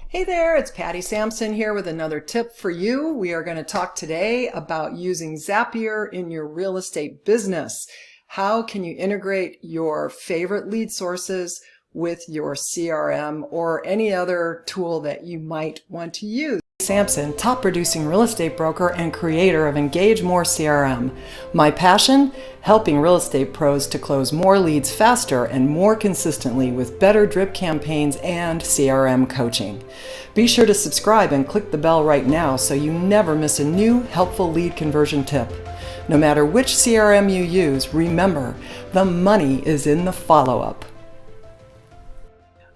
Hey there, it's Patty Sampson here with another tip for you. We are going to talk today about using Zapier in your real estate business. How can you integrate your favorite lead sources with your CRM or any other tool that you might want to use? Sampson, top producing real estate broker and creator of EngageMore CRM. My passion? Helping real estate pros to close more leads faster and more consistently with better drip campaigns and CRM coaching. Be sure to subscribe and click the bell right now so you never miss a new helpful lead conversion tip. No matter which CRM you use, remember, the money is in the follow-up.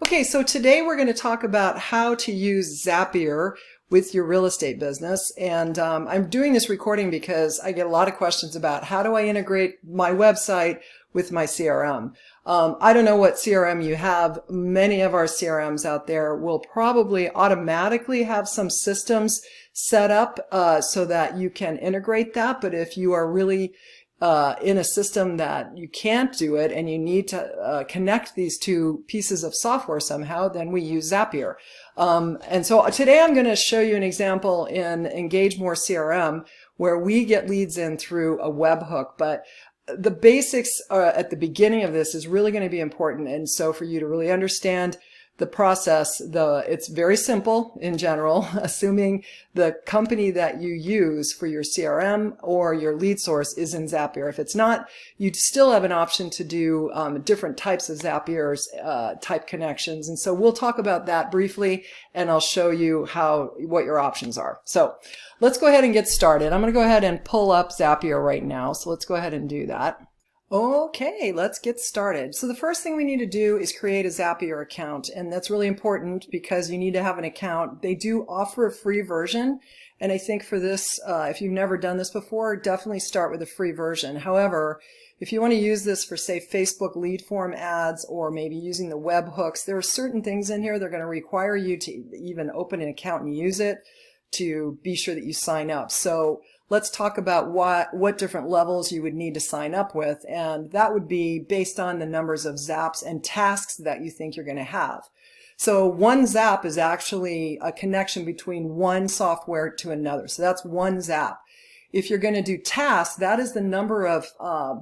Okay, so today we're going to talk about how to use Zapier with your real estate business. And I'm doing this recording because I get a lot of questions about how do I integrate my website with my CRM. I don't know what CRM you have. Many of our CRMs out there will probably automatically have some systems set up so that you can integrate that. But if you are really in a system that you can't do it and you need to connect these two pieces of software somehow, then we use Zapier. And so today I'm going to show you an example in EngageMore CRM where we get leads in through a webhook, but the basics at the beginning of this is really going to be important. And so for you to really understand the process, it's very simple in general, assuming the company that you use for your CRM or your lead source is in Zapier. If it's not, you still have an option to do different types of Zapier's type connections. And so we'll talk about that briefly, and I'll show you what your options are. So let's go ahead and get started. I'm going to go ahead and pull up Zapier right now. So let's go ahead and do that. Okay, let's get started. So the first thing we need to do is create a Zapier account, and that's really important because you need to have an account. They do offer a free version, and I think for this, if you've never done this before, definitely start with a free version. However, if you want to use this for, say, Facebook lead form ads or maybe using the webhooks, there are certain things in here that are going to require you to even open an account and use it to be sure that you sign up. So let's talk about what different levels you would need to sign up with, and that would be based on the numbers of zaps and tasks that you think you're going to have. So one zap is actually a connection between one software to another. So that's one zap. If you're going to do tasks, that is the number of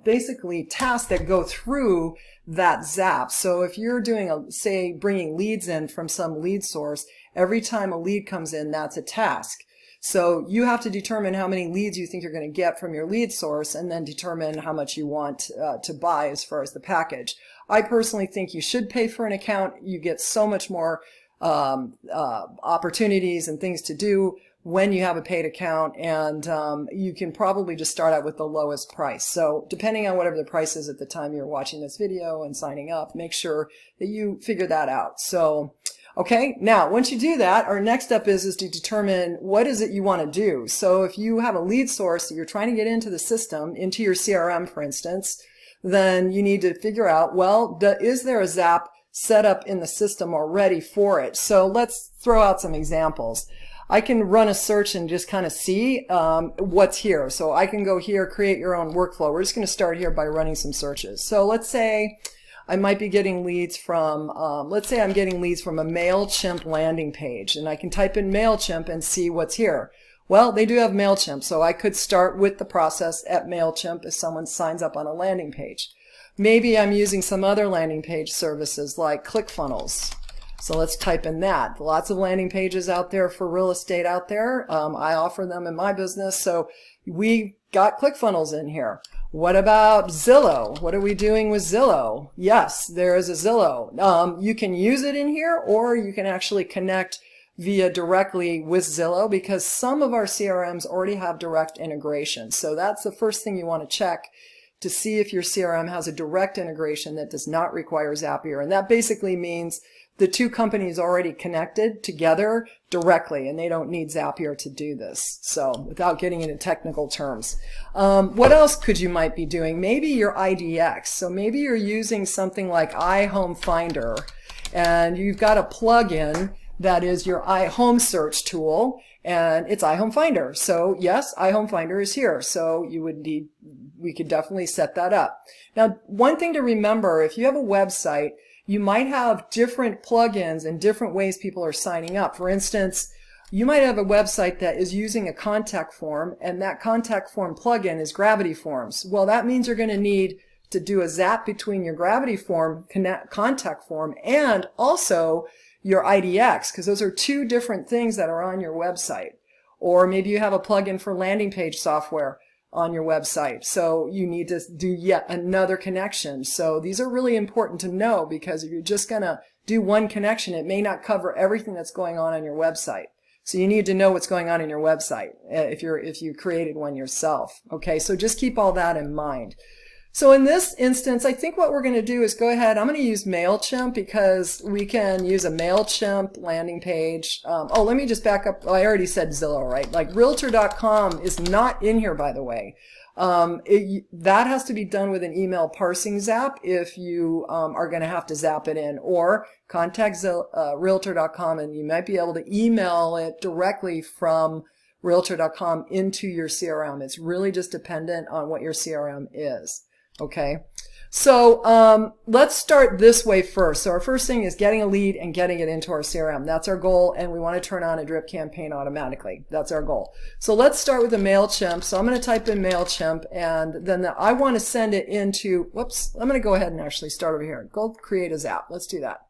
basically tasks that go through that zap. So if you're doing, say, bringing leads in from some lead source, every time a lead comes in, that's a task. So you have to determine how many leads you think you're going to get from your lead source and then determine how much you want to buy as far as the package. I personally think you should pay for an account. You get so much more opportunities and things to do when you have a paid account, and you can probably just start out with the lowest price. So depending on whatever the price is at the time you're watching this video and signing up, make sure that you figure that out. So okay, now once you do that, our next step is to determine what is it you want to do. So if you have a lead source that you're trying to get into the system, into your CRM for instance, then you need to figure out, well, is there a Zap set up in the system already for it? So let's throw out some examples. I can run a search and just kind of see what's here. So I can go here, create your own workflow. We're just going to start here by running some searches. So let's say I might be getting leads from, let's say I'm getting leads from a Mailchimp landing page, and I can type in Mailchimp and see what's here. Well, they do have Mailchimp, so I could start with the process at Mailchimp if someone signs up on a landing page. Maybe I'm using some other landing page services like ClickFunnels. So let's type in that. Lots of landing pages out there for real estate out there. I offer them in my business, so we got ClickFunnels in here. What about Zillow? What are we doing with Zillow? Yes, there is a Zillow. You can use it in here, or you can actually connect directly with Zillow, because some of our CRMs already have direct integration. So that's the first thing you want to check to see if your CRM has a direct integration that does not require Zapier. And that basically means the two companies already connected together directly, and they don't need Zapier to do this. So without getting into technical terms, what else could you might be doing? Maybe your IDX. So maybe you're using something like iHome Finder, and you've got a plugin that is your iHome search tool, and it's iHome Finder. So yes, iHome Finder is here. So we could definitely set that up. Now, one thing to remember, if you have a website, you might have different plugins and different ways people are signing up. For instance, you might have a website that is using a contact form, and that contact form plugin is Gravity Forms. Well, that means you're going to need to do a zap between your Gravity Form contact form and also your IDX, because those are two different things that are on your website. Or maybe you have a plugin for landing page software on your website, so you need to do yet another connection. So these are really important to know, because if you're just going to do one connection, it may not cover everything that's going on your website. So you need to know what's going on in your website if you created one yourself. Okay, so just keep all that in mind. So in this instance, I think what we're going to do is go ahead. I'm going to use Mailchimp because we can use a Mailchimp landing page. Oh, let me just back up. Oh, I already said Zillow, right? Like Realtor.com is not in here, by the way. That has to be done with an email parsing zap if you are going to have to zap it in, or contact Realtor.com and you might be able to email it directly from Realtor.com into your CRM. It's really just dependent on what your CRM is. Okay, so let's start this way first. So our first thing is getting a lead and getting it into our CRM. That's our goal, and we want to turn on a drip campaign automatically. That's our goal. So let's start with the Mailchimp. So I'm going to type in Mailchimp, and then I want to send it into, whoops, I'm going to go ahead and actually start over here. Go create a zap. Let's do that.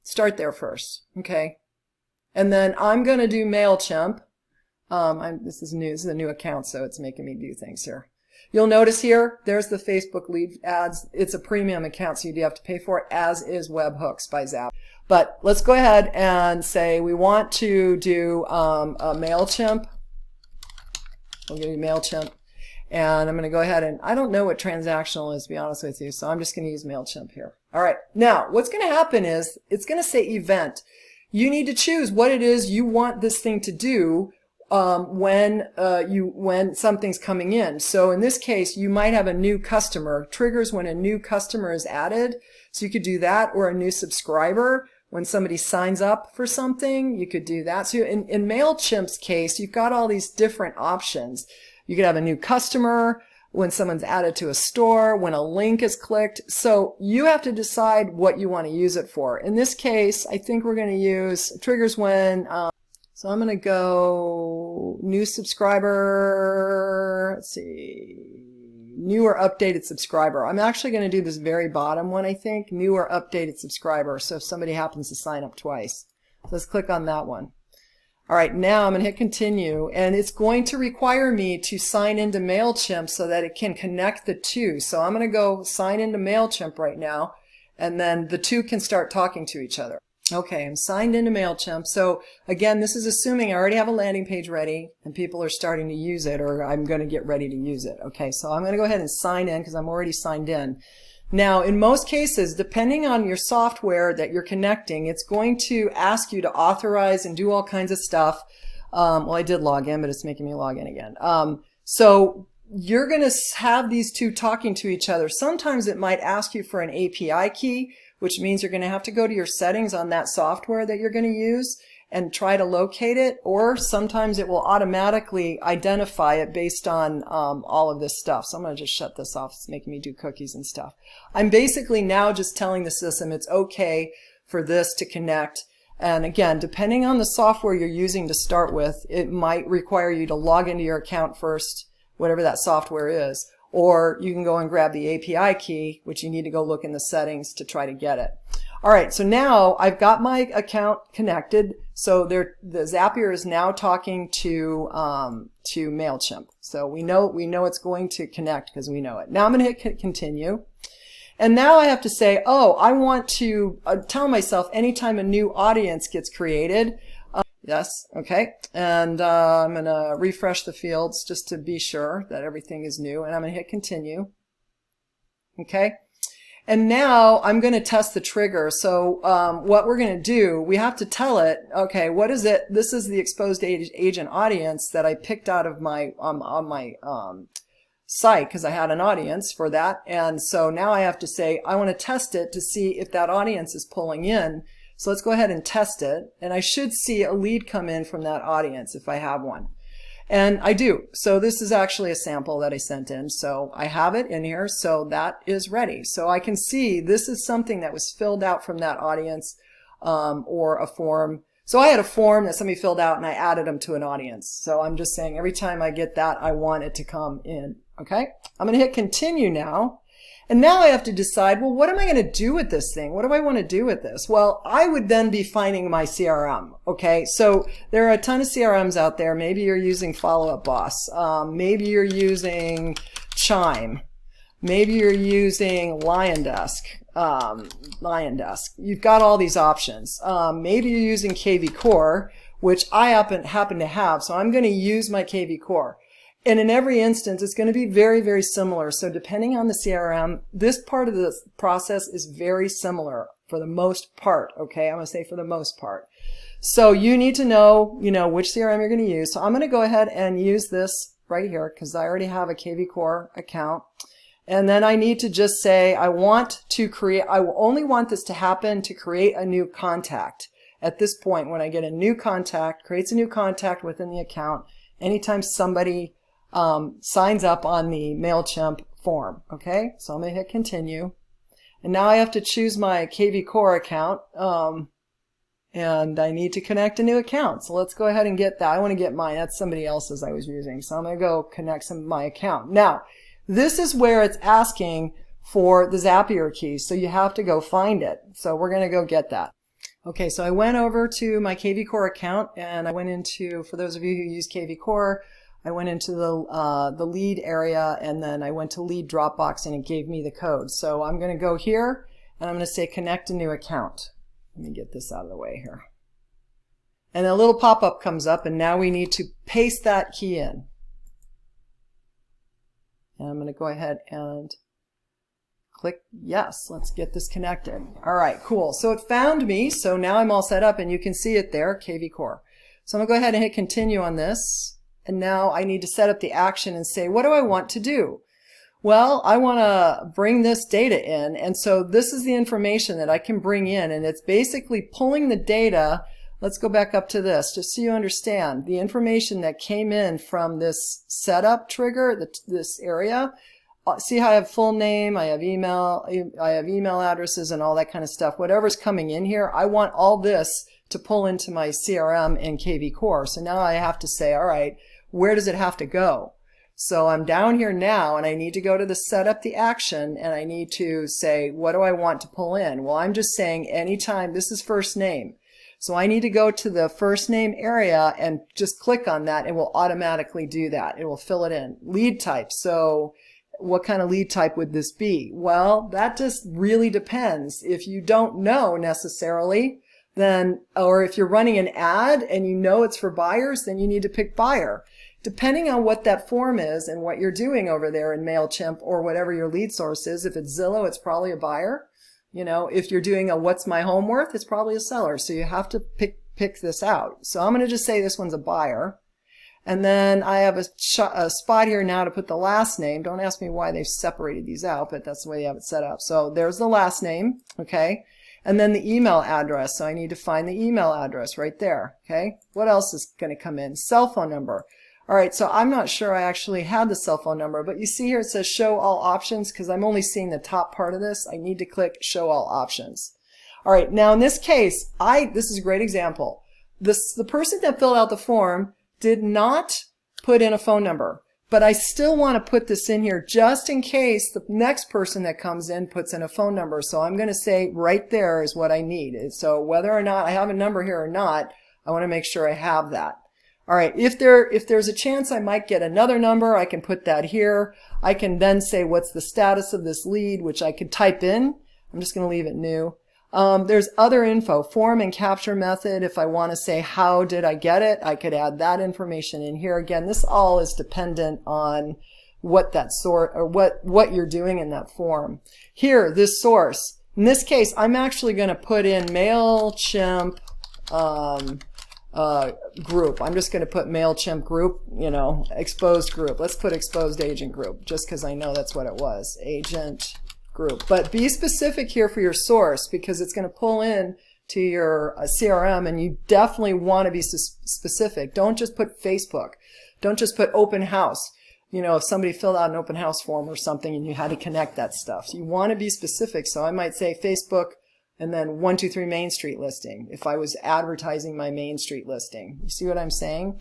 Start there first, okay? And then I'm going to do Mailchimp. This is new. This is a new account, so it's making me do things here. You'll notice here, there's the Facebook lead ads. It's a premium account, so you do have to pay for it, as is webhooks by Zap. But let's go ahead and say we want to do a Mailchimp. We'll do Mailchimp. And I'm going to go ahead and, I don't know what transactional is, to be honest with you, so I'm just going to use Mailchimp here. All right, now what's going to happen is it's going to say event. You need to choose what it is you want this thing to do when something's coming in. So in this case, you might have a new customer. Triggers when a new customer is added. So you could do that, or a new subscriber. When somebody signs up for something, you could do that. So in Mailchimp's case, you've got all these different options. You could have a new customer, when someone's added to a store, when a link is clicked. So you have to decide what you want to use it for. In this case, I think we're going to use triggers when so I'm going to go new subscriber, let's see, new or updated subscriber. I'm actually going to do this very bottom one, I think, new or updated subscriber, so if somebody happens to sign up twice. So let's click on that one. All right, now I'm going to hit continue, and it's going to require me to sign into Mailchimp so that it can connect the two. So I'm going to go sign into Mailchimp right now, and then the two can start talking to each other. Okay, I'm signed into Mailchimp. So again, this is assuming I already have a landing page ready and people are starting to use it, or I'm going to get ready to use it. Okay, so I'm going to go ahead and sign in because I'm already signed in. Now, in most cases, depending on your software that you're connecting, it's going to ask you to authorize and do all kinds of stuff. Well, I did log in, but it's making me log in again. So you're going to have these two talking to each other. Sometimes it might ask you for an API key, which means you're going to have to go to your settings on that software that you're going to use and try to locate it, or sometimes it will automatically identify it based on all of this stuff. So I'm going to just shut this off. It's making me do cookies and stuff. I'm basically now just telling the system it's okay for this to connect. And again, depending on the software you're using to start with, it might require you to log into your account first, whatever that software is. Or you can go and grab the API key, which you need to go look in the settings to try to get it. All right, so now I've got my account connected. So the Zapier is now talking to Mailchimp. So we know it's going to connect because we know it. Now I'm going to hit continue. And now I have to say, oh, I want to tell myself anytime a new audience gets created. Yes, okay. And I'm going to refresh the fields just to be sure that everything is new. And I'm going to hit continue. Okay. And now I'm going to test the trigger. So what we're going to do, we have to tell it, okay, what is it? This is the exposed agent audience that I picked out of my on my site because I had an audience for that. And so now I have to say, I want to test it to see if that audience is pulling in. So let's go ahead and test it. And I should see a lead come in from that audience if I have one. And I do. So this is actually a sample that I sent in. So I have it in here. So that is ready. So I can see this is something that was filled out from that audience, or a form. So I had a form that somebody filled out and I added them to an audience. So I'm just saying every time I get that, I want it to come in. Okay. I'm going to hit continue now. And now I have to decide, well, what am I going to do with this thing? What do I want to do with this? Well, I would then be finding my CRM. Okay. So there are a ton of CRMs out there. Maybe you're using Follow Up Boss. Maybe you're using Chime. Maybe you're using LionDesk. You've got all these options. Maybe you're using KV Core, which I happen to have. So I'm going to use my KV Core. And in every instance, it's going to be very, very similar. So depending on the CRM, this part of the process is very similar for the most part. Okay. I'm going to say for the most part. So you need to know, which CRM you're going to use. So I'm going to go ahead and use this right here because I already have a KV Core account. And then I need to just say, I only want this to happen to create a new contact. At this point, when I get a new contact, creates a new contact within the account, anytime somebody signs up on the Mailchimp form. Okay, so I'm going to hit continue. And now I have to choose my KV Core account, and I need to connect a new account. So let's go ahead and get that. I want to get mine. That's somebody else's I was using. So I'm going to go connect my account. Now, this is where it's asking for the Zapier key. So you have to go find it. So we're going to go get that. Okay, so I went over to my KV Core account and I went into, for those of you who use KV Core, I went into the lead area and then I went to lead Dropbox and it gave me the code. So I'm going to go here and I'm going to say connect a new account. Let me get this out of the way here. And a little pop-up comes up and now we need to paste that key in. And I'm going to go ahead and click yes. Let's get this connected. All right, cool. So it found me. So now I'm all set up and you can see it there, KV Core. So I'm going to go ahead and hit continue on this. And now I need to set up the action and say, what do I want to do? Well, I want to bring this data in. And so this is the information that I can bring in. And it's basically pulling the data. Let's go back up to this just so you understand the information that came in from this setup trigger, this area. See how I have full name, I have email addresses and all that kind of stuff. Whatever's coming in here, I want all this to pull into my CRM in KV Core. So now I have to say, all right, where does it have to go? So I'm down here now and I need to go to the setup the action and I need to say, what do I want to pull in? Well, I'm just saying anytime, this is first name. So I need to go to the first name area and just click on that. It will automatically do that. It will fill it in. Lead type. So what kind of lead type would this be? Well, that just really depends. If you don't know necessarily, then, or if you're running an ad and you know it's for buyers, then you need to pick buyer. Depending on what that form is and what you're doing over there in Mailchimp or whatever your lead source is, if it's Zillow, it's probably a buyer. If you're doing a what's my home worth, it's probably a seller. So you have to pick this out. So I'm going to just say this one's a buyer. And then I have a spot here now to put the last name. Don't ask me why they've separated these out, but that's the way they have it set up. So there's the last name, okay? And then the email address. So I need to find the email address right there, okay? What else is going to come in? Cell phone number. All right, so I'm not sure I actually had the cell phone number, but you see here it says show all options because I'm only seeing the top part of this. I need to click show all options. All right, now in this case, this is a great example. The person that filled out the form did not put in a phone number, but I still want to put this in here just in case the next person that comes in puts in a phone number. So I'm going to say right there is what I need. So whether or not I have a number here or not, I want to make sure I have that. All right, if there's a chance I might get another number, I can put that here. I can then say what's the status of this lead, which I could type in. I'm just going to leave it new. There's other info, form and capture method. If I want to say how did I get it, I could add that information in here. Again, this all is dependent on what that sort or what you're doing in that form. Here, this source. In this case, I'm actually going to put in Mailchimp group. I'm just going to put Mailchimp group, exposed group. Let's put exposed agent group just because I know that's what it was. Agent group. But be specific here for your source because it's going to pull in to your CRM and you definitely want to be specific. Don't just put Facebook. Don't just put open house. You know, if somebody filled out an open house form or something and you had to connect that stuff. So you want to be specific. So I might say Facebook and then 123 Main Street listing if I was advertising my Main Street listing. You see what I'm saying?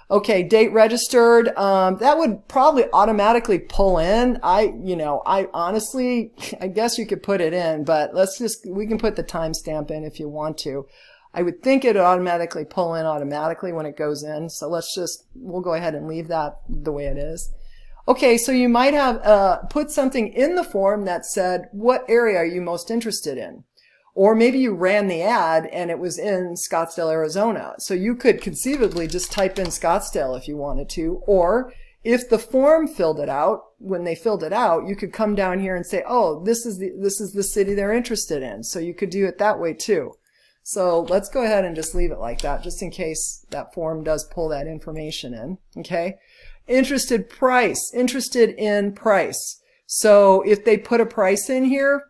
Okay, date registered. That would probably automatically pull in. I honestly, I guess you could put it in, but we can put the timestamp in if you want to. I would think it would automatically pull in automatically when it goes in. So we'll go ahead and leave that the way it is. Okay, so you might have put something in the form that said, what area are you most interested in? Or maybe you ran the ad and it was in Scottsdale, Arizona. So you could conceivably just type in Scottsdale if you wanted to. Or if the form filled it out, when they filled it out, you could come down here and say, oh, this is the city they're interested in. So you could do it that way too. So let's go ahead and just leave it like that, just in case that form does pull that information in. Okay. Interested in price. So if they put a price in here,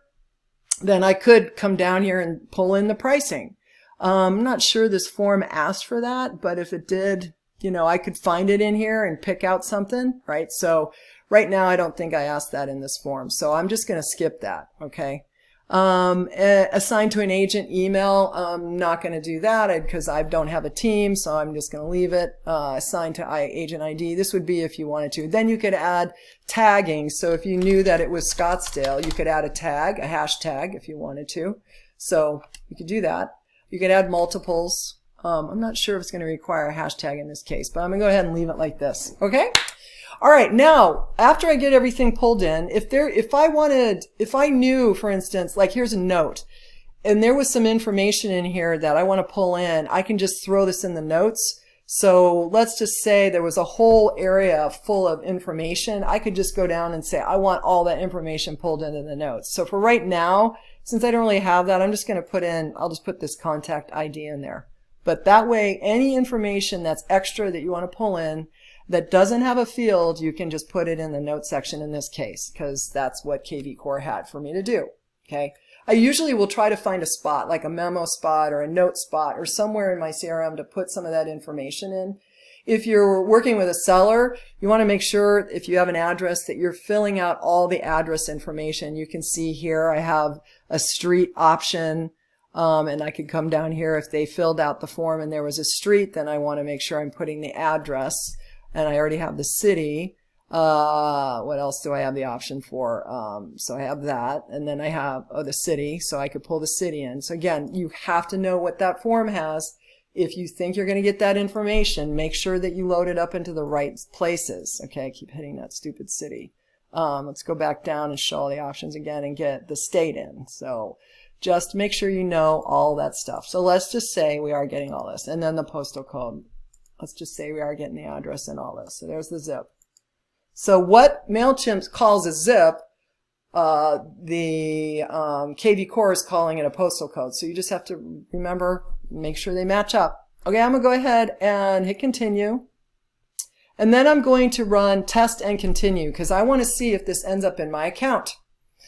then I could come down here and pull in the pricing. I'm not sure this form asked for that, but if it did, I could find it in here and pick out something, right? So right now, I don't think I asked that in this form. So I'm just going to skip that. Okay. Assigned to an agent email. I'm not going to do that because I don't have a team, so I'm just going to leave it. Assigned to agent ID. This would be if you wanted to. Then you could add tagging. So if you knew that it was Scottsdale, you could add a tag, a hashtag if you wanted to. So you could do that. You could add multiples. I'm not sure if it's going to require a hashtag in this case, but I'm going to go ahead and leave it like this. Okay? All right, now, after I get everything pulled in, if I knew, for instance, like here's a note, and there was some information in here that I want to pull in, I can just throw this in the notes. So let's just say there was a whole area full of information. I could just go down and say, I want all that information pulled into the notes. So for right now, since I don't really have that, I'm just going to I'll just put this contact ID in there. But that way, any information that's extra that you want to pull in, that doesn't have a field, you can just put it in the note section in this case, because that's what KV Core had for me to do. Okay. I usually will try to find a spot, like a memo spot or a note spot or somewhere in my CRM to put some of that information in. If you're working with a seller, you want to make sure if you have an address that you're filling out all the address information. You can see here I have a street option. And I could come down here if they filled out the form and there was a street, then I want to make sure I'm putting the address. And I already have the city. What else do I have the option for? So I have that. And then I have the city. So I could pull the city in. So again, you have to know what that form has. If you think you're going to get that information, make sure that you load it up into the right places. Okay, I keep hitting that stupid city. Let's go back down and show all the options again and get the state in. So just make sure you know all that stuff. So let's just say we are getting all this. And then the postal code. Let's just say we are getting the address and all this. So there's the zip. So what Mailchimp calls a zip, the KV Core is calling it a postal code. So you just have to remember, make sure they match up. Okay, I'm going to go ahead and hit continue. And then I'm going to run test and continue because I want to see if this ends up in my account.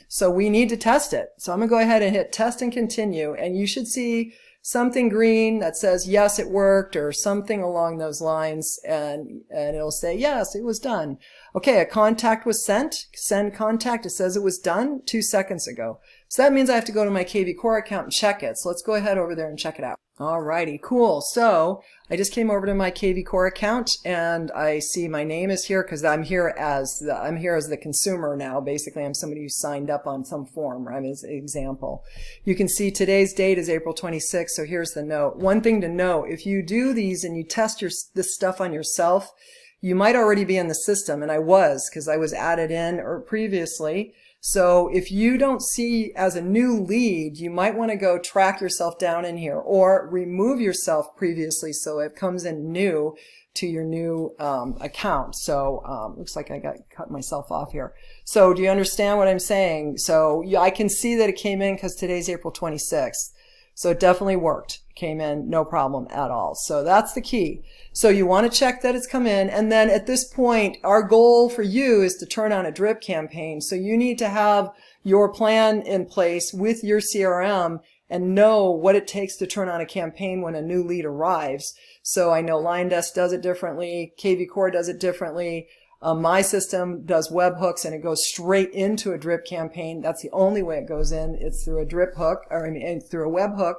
So we need to test it. So I'm going to go ahead and hit test and continue. And you should see something green that says, yes, it worked, or something along those lines, and it'll say, yes, it was done. Okay, a contact was sent. Send contact. It says it was done 2 seconds ago. So that means I have to go to my KV Core account and check it. So let's go ahead over there and check it out. Alrighty, cool. So I just came over to my KV Core account and I see my name is here because I'm here as the consumer now. Basically, I'm somebody who signed up on some form, right? As an example. You can see today's date is April 26th. So here's the note. One thing to know, if you do these and you test this stuff on yourself, you might already be in the system, and I was because I was added in or previously. So if you don't see as a new lead, you might want to go track yourself down in here or remove yourself previously so it comes in new to your new account. So looks like I cut myself off here. So do you understand what I'm saying? So yeah, I can see that it came in because today's April 26th. So it definitely worked. Came in, no problem at all. So that's the key. So you want to check that it's come in. And then at this point, our goal for you is to turn on a drip campaign. So you need to have your plan in place with your CRM and know what it takes to turn on a campaign when a new lead arrives. So I know LionDesk does it differently, KVCore does it differently. My system does webhooks and it goes straight into a drip campaign. That's the only way it goes in. It's through a drip hook, or I mean, through a webhook.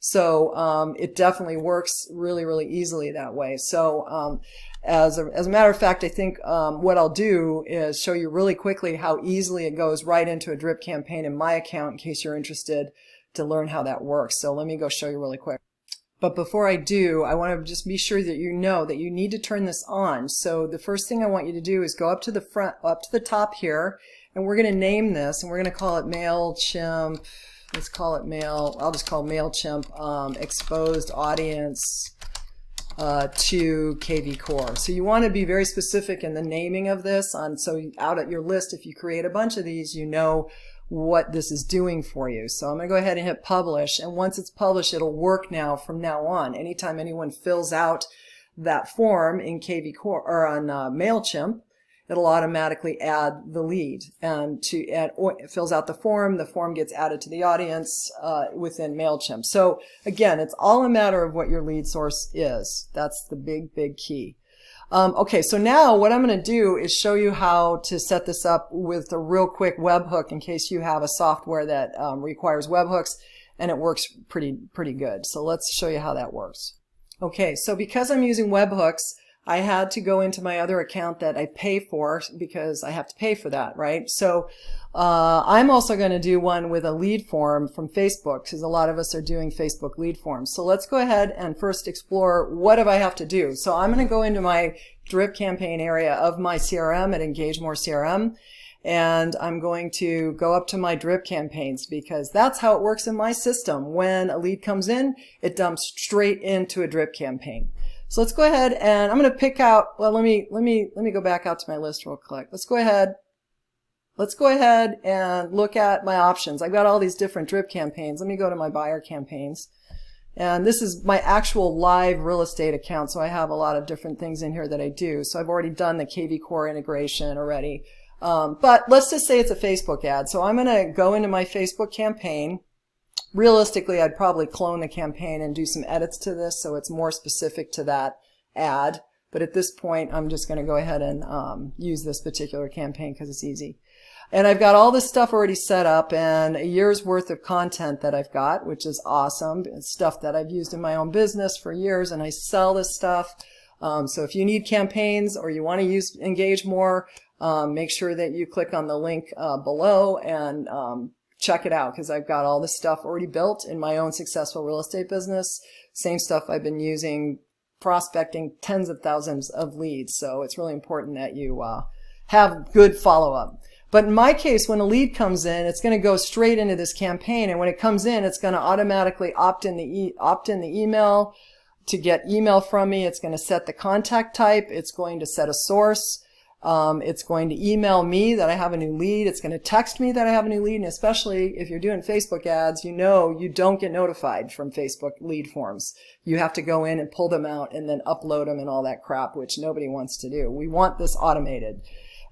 So it definitely works really, really easily that way. So as a matter of fact, I think what I'll do is show you really quickly how easily it goes right into a drip campaign in my account in case you're interested to learn how that works. So let me go show you really quick. But before I do, I want to just be sure that you know that you need to turn this on. So the first thing I want you to do is go up to the front, up to the top here, and we're going to name this, and we're going to call it Mailchimp. Let's call it I'll just call Mailchimp exposed audience to KVCore. So you want to be very specific in the naming of this. So out at your list, if you create a bunch of these, you know what this is doing for you. So I'm going to go ahead and hit publish, and once it's published, it'll work now from now on. Anytime anyone fills out that form in KVCore or on Mailchimp, it'll automatically add the lead, and it fills out the form gets added to the audience within Mailchimp. So again, it's all a matter of what your lead source is. That's the big key. Okay, so now what I'm going to do is show you how to set this up with a real quick webhook in case you have a software that requires webhooks, and it works pretty good. So let's show you how that works. Okay, so because I'm using webhooks, I had to go into my other account that I pay for because I have to pay for that, right? So I'm also going to do one with a lead form from Facebook because a lot of us are doing Facebook lead forms. So let's go ahead and first explore what do I have to do. So I'm going to go into my drip campaign area of my CRM at EngageMore CRM, and I'm going to go up to my drip campaigns because that's how it works in my system. When a lead comes in, it dumps straight into a drip campaign. So let's go ahead and I'm going to pick out, well, let me go back out to my list real quick. Let's go ahead and look at my options. I've got all these different drip campaigns. Let me go to my buyer campaigns. And this is my actual live real estate account. So I have a lot of different things in here that I do. So I've already done the KVCore integration already. But let's just say it's a Facebook ad. So I'm going to go into my Facebook campaign. Realistically, I'd probably clone the campaign and do some edits to this so it's more specific to that ad. But at this point, I'm just going to go ahead and use this particular campaign because it's easy. And I've got all this stuff already set up and a year's worth of content that I've got, which is awesome. It's stuff that I've used in my own business for years, and I sell this stuff. So if you need campaigns or you want to use EngageMore, make sure that you click on the link below and check it out because I've got all this stuff already built in my own successful real estate business. Same stuff I've been using prospecting tens of thousands of leads. So it's really important that you have good follow-up. But in my case, when a lead comes in, it's going to go straight into this campaign. And when it comes in, it's going to automatically opt in the email to get email from me. It's going to set the contact type. It's going to set a source. It's going to email me that I have a new lead. It's going to text me that I have a new lead. And especially if you're doing Facebook ads, you know you don't get notified from Facebook lead forms. You have to go in and pull them out and then upload them and all that crap, which nobody wants to do. We want this automated.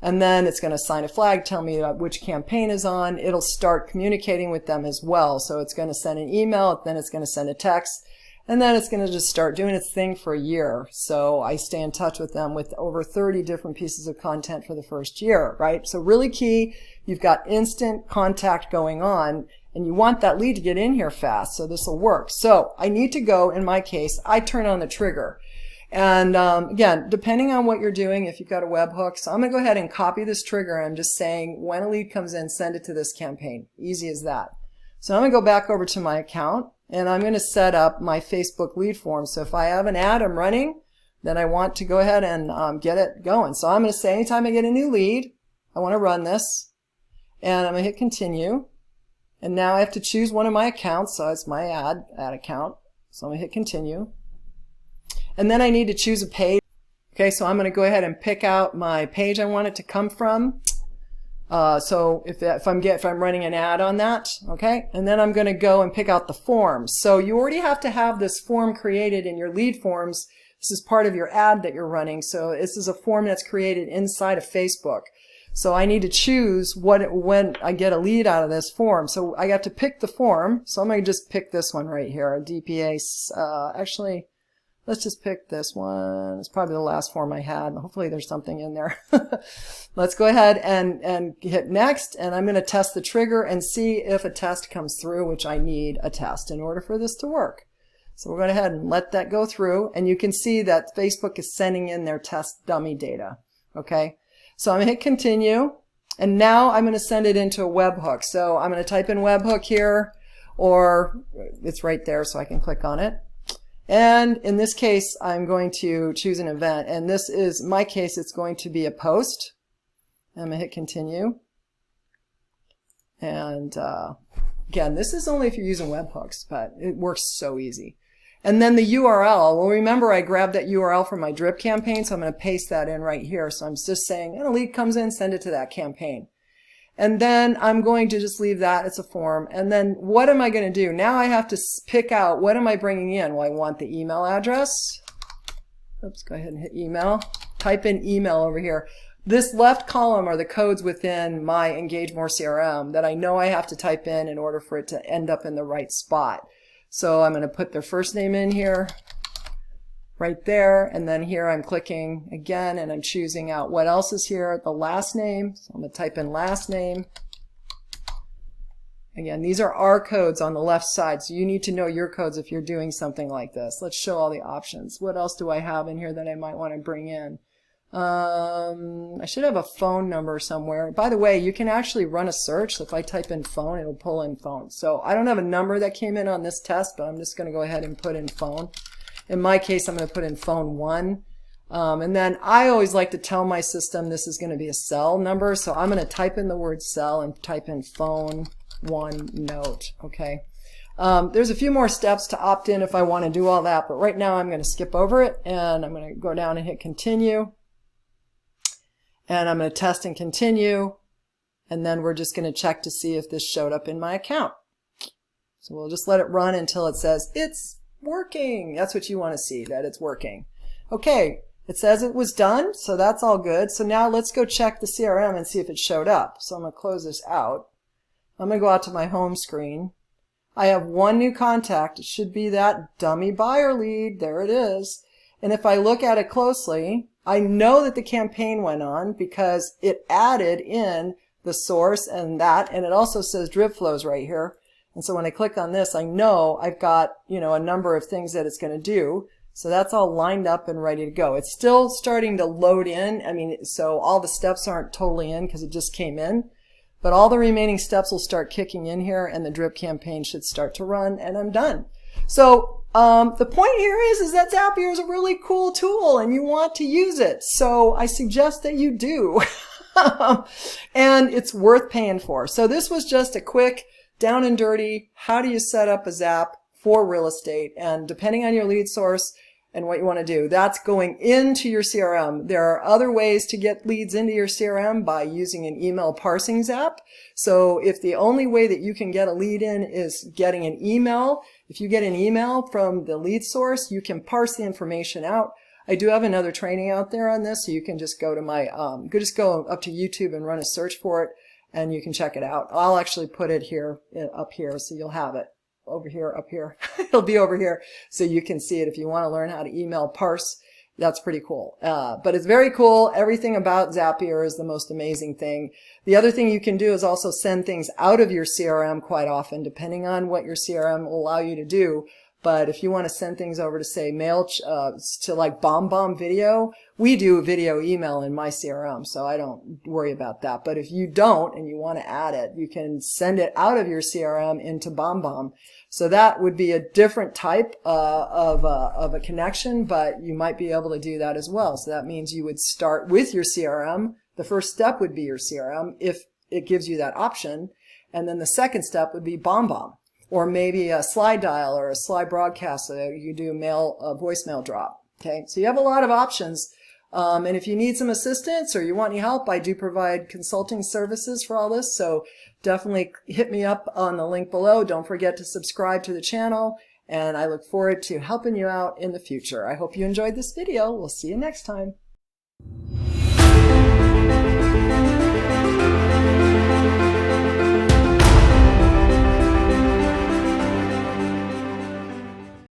And then it's going to assign a flag, tell me which campaign is on. It'll start communicating with them as well. So it's going to send an email, then it's going to send a text. And then it's going to just start doing its thing for a year. So I stay in touch with them with over 30 different pieces of content for the first year, right? So really key, you've got instant contact going on, and you want that lead to get in here fast, so this will work. So I need to go, in my case, I turn on the trigger. And again, depending on what you're doing, if you've got a webhook, so I'm going to go ahead and copy this trigger. I'm just saying when a lead comes in, send it to this campaign. Easy as that. So I'm going to go back over to my account. And I'm going to set up my Facebook lead form. So if I have an ad I'm running, then I want to go ahead and get it going. So I'm going to say anytime I get a new lead, I want to run this. And I'm going to hit continue. And now I have to choose one of my accounts. So it's my ad account. So I'm going to hit continue. And then I need to choose a page. Okay, so I'm going to go ahead and pick out my page I want it to come from. So if I'm running an ad on that, okay, and then I'm going to go and pick out the forms. So you already have to have this form created in your lead forms. This is part of your ad that you're running. So this is a form that's created inside of Facebook. So I need to choose when I get a lead out of this form. So I got to pick the form. So I'm going to just pick this one right here, a DPA. Actually, let's just pick this one. It's probably the last form I had. Hopefully there's something in there. Let's go ahead and hit next. And I'm going to test the trigger and see if a test comes through, which I need a test in order for this to work. So we're going to go ahead and let that go through. And you can see that Facebook is sending in their test dummy data. Okay. So I'm going to hit continue. And now I'm going to send it into a webhook. So I'm going to type in webhook here, or it's right there so I can click on it. And in this case, I'm going to choose an event. And this is, in my case, it's going to be a post. I'm going to hit continue. And again, this is only if you're using webhooks, but it works so easy. And then the URL, well, remember I grabbed that URL from my drip campaign, so I'm going to paste that in right here. So I'm just saying, when a lead comes in, send it to that campaign. And then I'm going to just leave that as a form. And then what am I going to do? Now I have to pick out, what am I bringing in? Well, I want the email address. Oops, go ahead and hit email. Type in email over here. This left column are the codes within my EngageMore CRM that I know I have to type in order for it to end up in the right spot. So I'm going to put their first name in here, right there, and then here I'm clicking again and I'm choosing out what else is here, the last name. So I'm going to type in last name. Again, these are our codes on the left side, so you need to know your codes if you're doing something like this. Let's show all the options. What else do I have in here that I might want to bring in? I should have a phone number somewhere. By the way, you can actually run a search. So if I type in phone, it'll pull in phone. So I don't have a number that came in on this test, but I'm just going to go ahead and put in phone. In my case, I'm going to put in phone 1. And then I always like to tell my system this is going to be a cell number. So I'm going to type in the word cell and type in phone 1 note. Okay. There's a few more steps to opt in if I want to do all that, but right now I'm going to skip over it and I'm going to go down and hit continue. And I'm going to test and continue, and then we're just going to check to see if this showed up in my account. So we'll just let it run until it says it's working. That's what you want to see, that it's working. Okay, it says it was done, so that's all good. So now let's go check the CRM and see if it showed up. So I'm going to close this out. I'm going to go out to my home screen. I have one new contact. It should be that dummy buyer lead. There it is. And if I look at it closely, I know that the campaign went on because it added in the source and that, and it also says drip flows right here. And so when I click on this, I know I've got, a number of things that it's going to do. So that's all lined up and ready to go. It's still starting to load in. I mean, so all the steps aren't totally in because it just came in, but all the remaining steps will start kicking in here and the drip campaign should start to run and I'm done. So the point here is that Zapier is a really cool tool and you want to use it. So I suggest that you do. And it's worth paying for. So this was just a quick down and dirty, how do you set up a Zap for real estate? And depending on your lead source and what you want to do, that's going into your CRM. There are other ways to get leads into your CRM by using an email parsing Zap. So if the only way that you can get a lead in is getting an email, if you get an email from the lead source, you can parse the information out. I do have another training out there on this, so you can just go to my, just go up to YouTube and run a search for it, and you can check it out. I'll actually put it here, up here, so you'll have it. Over here, up here. It'll be over here, so you can see it if you want to learn how to email parse. That's pretty cool. But it's very cool. Everything about Zapier is the most amazing thing. The other thing you can do is also send things out of your CRM quite often, depending on what your CRM will allow you to do. But if you want to send things over to, say, to like BombBomb Video, we do video email in my CRM, so I don't worry about that. But if you don't and you want to add it, you can send it out of your CRM into BombBomb. So that would be a different type of a connection, but you might be able to do that as well. So that means you would start with your CRM. The first step would be your CRM if it gives you that option. And then the second step would be BombBomb. Or maybe a slide dial or a slide broadcast so that you do a voicemail drop. Okay, so you have a lot of options. And if you need some assistance or you want any help, I do provide consulting services for all this. So definitely hit me up on the link below. Don't forget to subscribe to the channel. And I look forward to helping you out in the future. I hope you enjoyed this video. We'll see you next time.